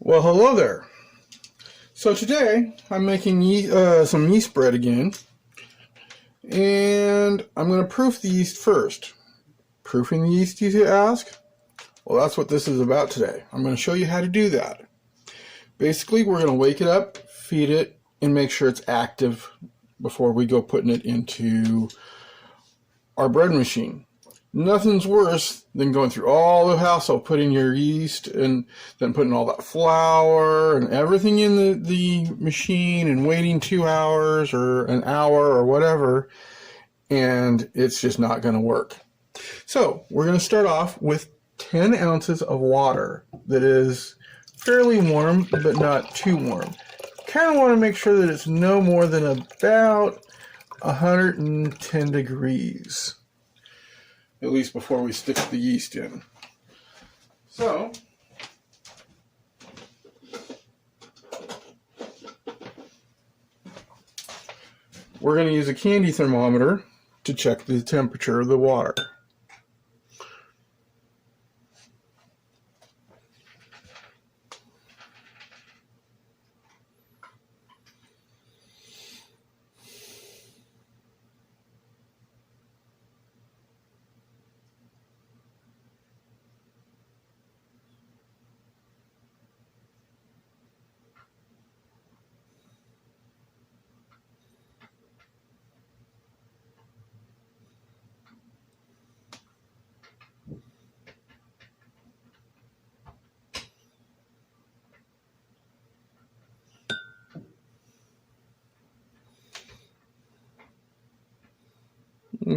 Well, hello there. So today I'm making some yeast bread again, and I'm going to proof the yeast first. Proofing the yeast, you ask? Well, that's what this is about today. I'm going to show you how to do that. Basically, we're going to wake it up, feed it, and make sure it's active before we go putting it into our bread machine. Nothing's worse than going through all the hassle, putting your yeast and then putting all that flour and everything in the machine and waiting 2 hours or an hour or whatever, and it's just not going to work. So we're going to start off with 10 ounces of water that is fairly warm but not too warm. Kind of want to make sure that it's no more than about 110 degrees. At least before we stick the yeast in. So, we're going to use a candy thermometer to check the temperature of the water.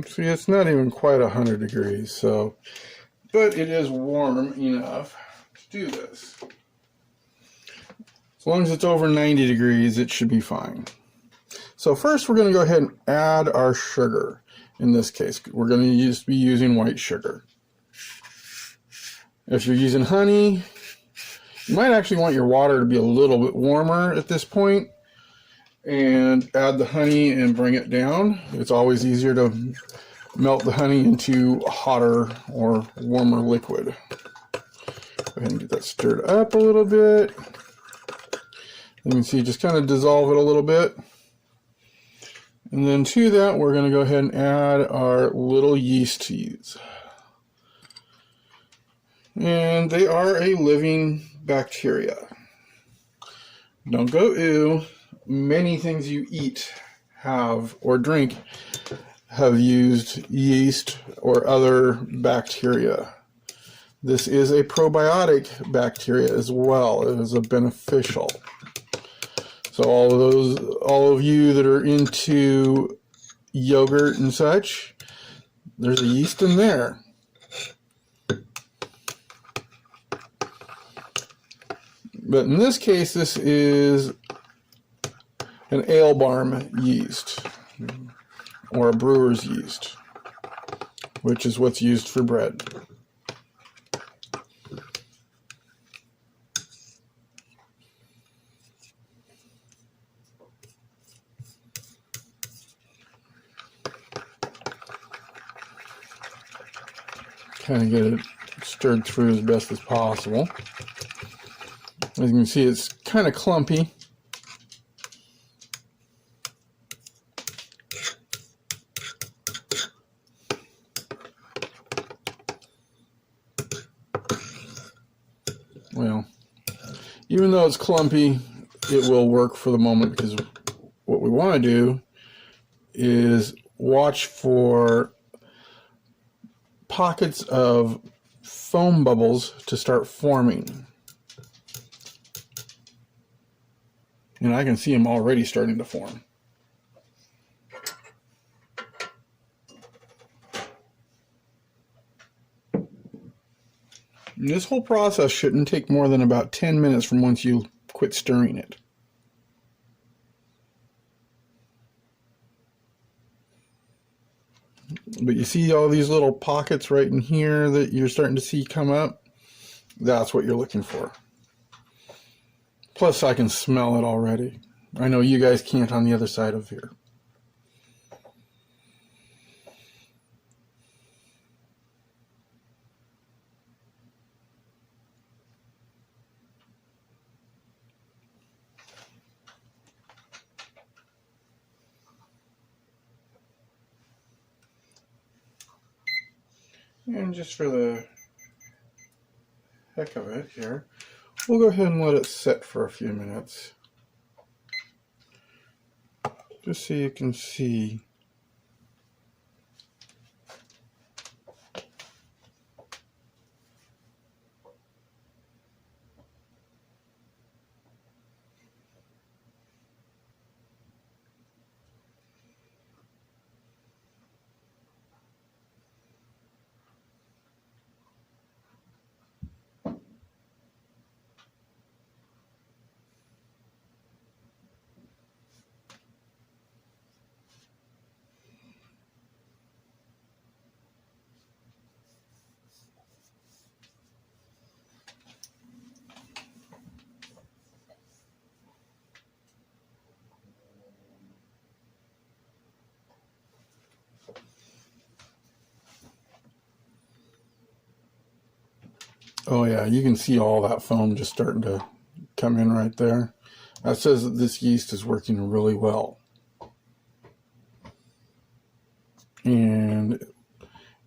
See, it's not even quite 100 degrees, so, but it is warm enough to do this. As long as it's over 90 degrees, it should be fine. So first we're going to go ahead and add our sugar. In this case, we're going to be using white sugar. If you're using honey, you might actually want your water to be a little bit warmer at this point, and add the honey and bring it down. It's always easier to melt the honey into a hotter or warmer liquid. Go ahead and get that stirred up a little bit. You can see, just kind of dissolve it a little bit. And then to that, we're going to go ahead and add our little yeast seeds. And they are a living bacteria. Don't go ew. Many things you eat have or drink have used yeast or other bacteria. This is a probiotic bacteria as well. It is a beneficial. So all of you that are into yogurt and such, there's a yeast in there. But in this case, this is an ale barm yeast, or a brewer's yeast, which is what's used for bread. Kind of get it stirred through as best as possible. As you can see, it's kind of clumpy. Well, even though it's clumpy, it will work for the moment, because what we want to do is watch for pockets of foam bubbles to start forming. And I can see them already starting to form. And this whole process shouldn't take more than about 10 minutes from once you quit stirring it. But you see all these little pockets right in here that you're starting to see come up? That's what you're looking for. Plus, I can smell it already. I know you guys can't on the other side of here. And just for the heck of it here, we'll go ahead and let it sit for a few minutes. Just so you can see. Oh yeah, you can see all that foam just starting to come in right there. That says that this yeast is working really well. And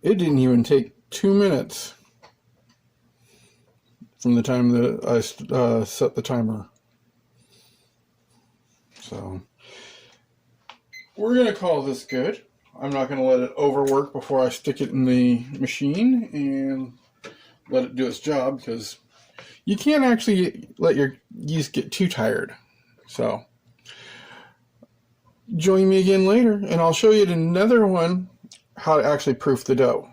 it didn't even take 2 minutes from the time that I set the timer. So we're going to call this good. I'm not going to let it overwork before I stick it in the machine and let it do its job, because you can't actually let your yeast get too tired. So join me again later and I'll show you another one how to actually proof the dough.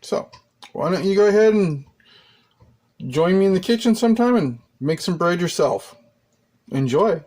So why don't you go ahead and join me in the kitchen sometime and make some bread yourself. Enjoy.